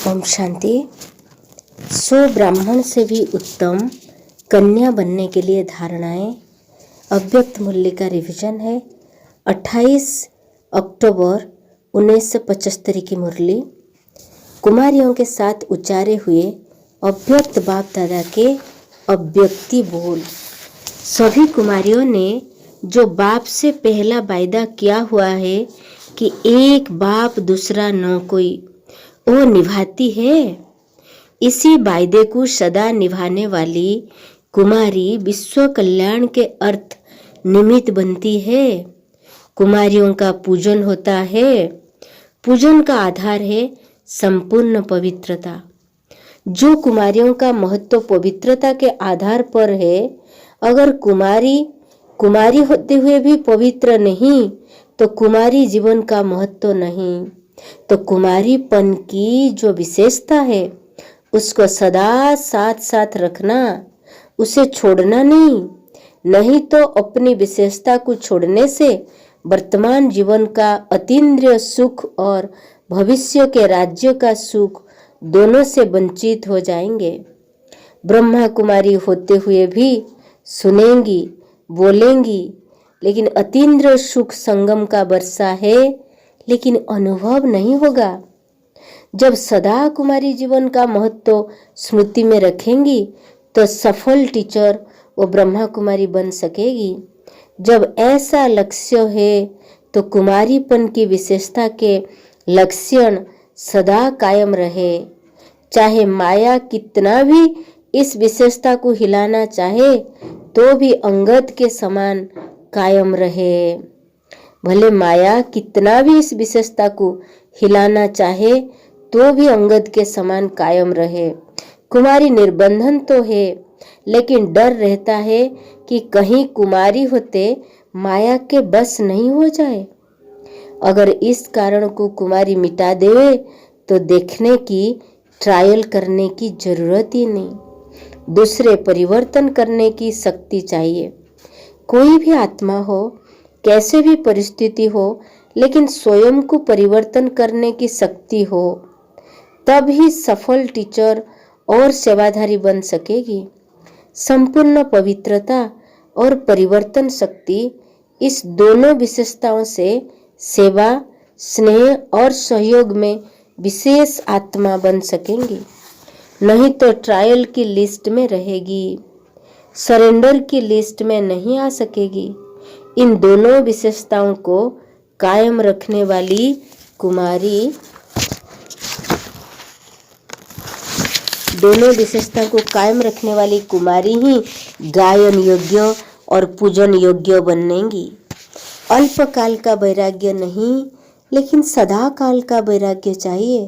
ओम शांति। सो ब्राह्मण से भी उत्तम कन्या बनने के लिए धारणाएं। अव्यक्त मूल्य का रिवीजन है। 28 अक्टूबर 1975 की मुरली कुमारियों के साथ उच्चारे हुए अव्यक्त बाप दादा के अव्यक्ति बोल। सभी कुमारियों ने जो बाप से पहला वायदा किया हुआ है कि एक बाप दूसरा न कोई, वो निभाती है। इसी वायदे को सदा निभाने वाली कुमारी विश्व कल्याण के अर्थ निमित्त बनती है। कुमारियों का पूजन होता है। पूजन का आधार है संपूर्ण पवित्रता। जो कुमारियों का महत्व पवित्रता के आधार पर है। अगर कुमारी होते हुए भी पवित्र नहीं तो कुमारी जीवन का महत्व नहीं। तो कुमारीपन की जो विशेषता है उसको सदा साथ साथ रखना, उसे छोड़ना नहीं तो अपनी विशेषता को छोड़ने से वर्तमान जीवन का अतीन्द्रिय सुख और भविष्य के राज्य का सुख दोनों से वंचित हो जाएंगे। ब्रह्मा कुमारी होते हुए भी सुनेंगी, बोलेंगी, लेकिन अतीन्द्रिय सुख संगम का वर्षा है, लेकिन अनुभव नहीं होगा। जब सदा कुमारी जीवन का महत्व स्मृति में रखेंगी तो सफल टीचर वो ब्रह्मा कुमारी बन सकेगी। जब ऐसा लक्ष्य है तो कुमारीपन की विशेषता के लक्षण सदा कायम रहे। चाहे माया कितना भी इस विशेषता को हिलाना चाहे तो भी अंगद के समान कायम रहे। भले माया कितना भी इस विशेषता को हिलाना चाहे तो भी अंगद के समान कायम रहे। कुमारी निर्बंधन तो है, लेकिन डर रहता है कि कहीं कुमारी होते माया के बस नहीं हो जाए। अगर इस कारण को कुमारी मिटा देवे तो देखने की, ट्रायल करने की जरूरत ही नहीं। दूसरे परिवर्तन करने की शक्ति चाहिए। कोई भी आत्मा हो, कैसे भी परिस्थिति हो, लेकिन स्वयं को परिवर्तन करने की शक्ति हो, तब ही सफल टीचर और सेवाधारी बन सकेगी। संपूर्ण पवित्रता और परिवर्तन शक्ति इस दोनों विशेषताओं से सेवा, स्नेह और सहयोग में विशेष आत्मा बन सकेंगी। नहीं तो ट्रायल की लिस्ट में रहेगी, सरेंडर की लिस्ट में नहीं आ सकेगी। इन दोनों विशेषताओं को कायम रखने वाली कुमारी ही गायन योग्य और पूजन योग्य बनेंगी। अल्पकाल का वैराग्य नहीं, लेकिन सदा काल का वैराग्य चाहिए,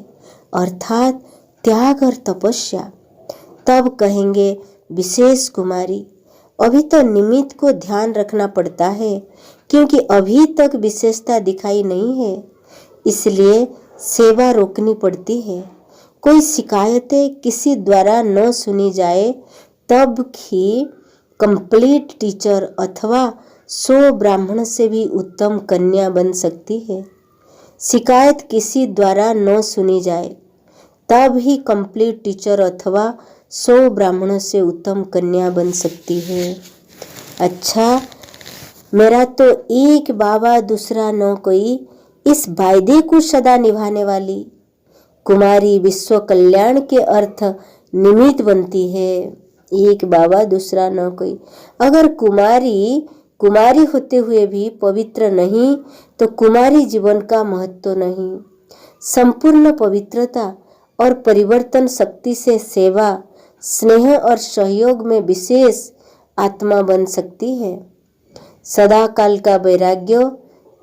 अर्थात त्याग और तपस्या। तब कहेंगे विशेष कुमारी। अभी तो निमित्त को ध्यान रखना पड़ता है, क्योंकि अभी तक विशेषता दिखाई नहीं है, इसलिए सेवा रोकनी पड़ती है। कोई शिकायतें किसी द्वारा न सुनी जाए तब ही कंप्लीट टीचर अथवा 100 ब्राह्मण से भी उत्तम कन्या बन सकती है। शिकायत किसी द्वारा न सुनी जाए तब ही कंप्लीट टीचर अथवा 100 ब्राह्मणों से उत्तम कन्या बन सकती है। अच्छा, मेरा तो एक बाबा दूसरा न कोई, इस वायदे को सदा निभाने वाली कुमारी विश्व कल्याण के अर्थ निमित्त बनती है। एक बाबा दूसरा न कोई। अगर कुमारी होते हुए भी पवित्र नहीं तो कुमारी जीवन का महत्व नहीं। संपूर्ण पवित्रता और परिवर्तन शक्ति से सेवा, स्नेह और सहयोग में विशेष आत्मा बन सकती है। सदा काल का वैराग्य,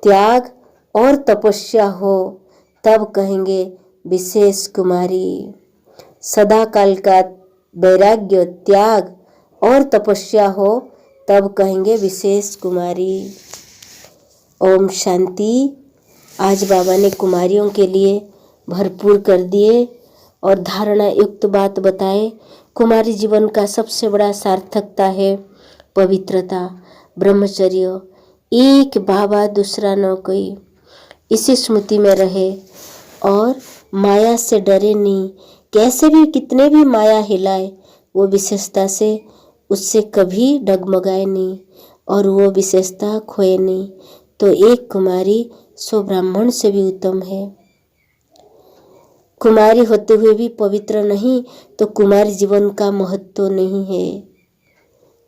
त्याग और तपस्या हो तब कहेंगे विशेष कुमारी। सदा काल का वैराग्य, त्याग और तपस्या हो तब कहेंगे विशेष कुमारी। ओम शांति। आज बाबा ने कुमारियों के लिए भरपूर कर दिए और धारणा युक्त बात बताए। कुमारी जीवन का सबसे बड़ा सार्थकता है पवित्रता, ब्रह्मचर्य, एक बाबा दूसरा न कोई। इसी स्मृति में रहे और माया से डरे नहीं, कैसे भी कितने भी माया हिलाए वो विशेषता से उससे कभी डगमगाए नहीं और वो विशेषता खोए नहीं। तो एक कुमारी 100 ब्राह्मण से भी उत्तम है। कुमारी होते हुए भी पवित्र नहीं तो कुमारी जीवन का महत्व नहीं है,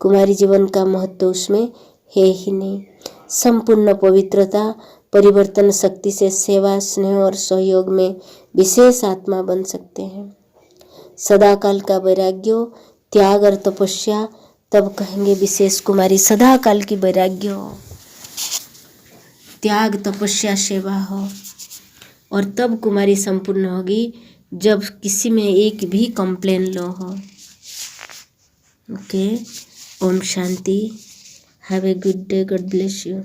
कुमारी जीवन का महत्व उसमें है ही नहीं। संपूर्ण पवित्रता परिवर्तन शक्ति से सेवा, स्नेह और सहयोग में विशेष आत्मा बन सकते हैं। सदाकाल का वैराग्य, त्याग और तपस्या, तब कहेंगे विशेष कुमारी। सदाकाल की वैराग्य हो, त्याग, तपस्या, सेवा हो, और तब कुमारी संपूर्ण होगी जब किसी में एक भी कंप्लेन लो हो। Okay, Om Shanti. Have a good day, God bless you.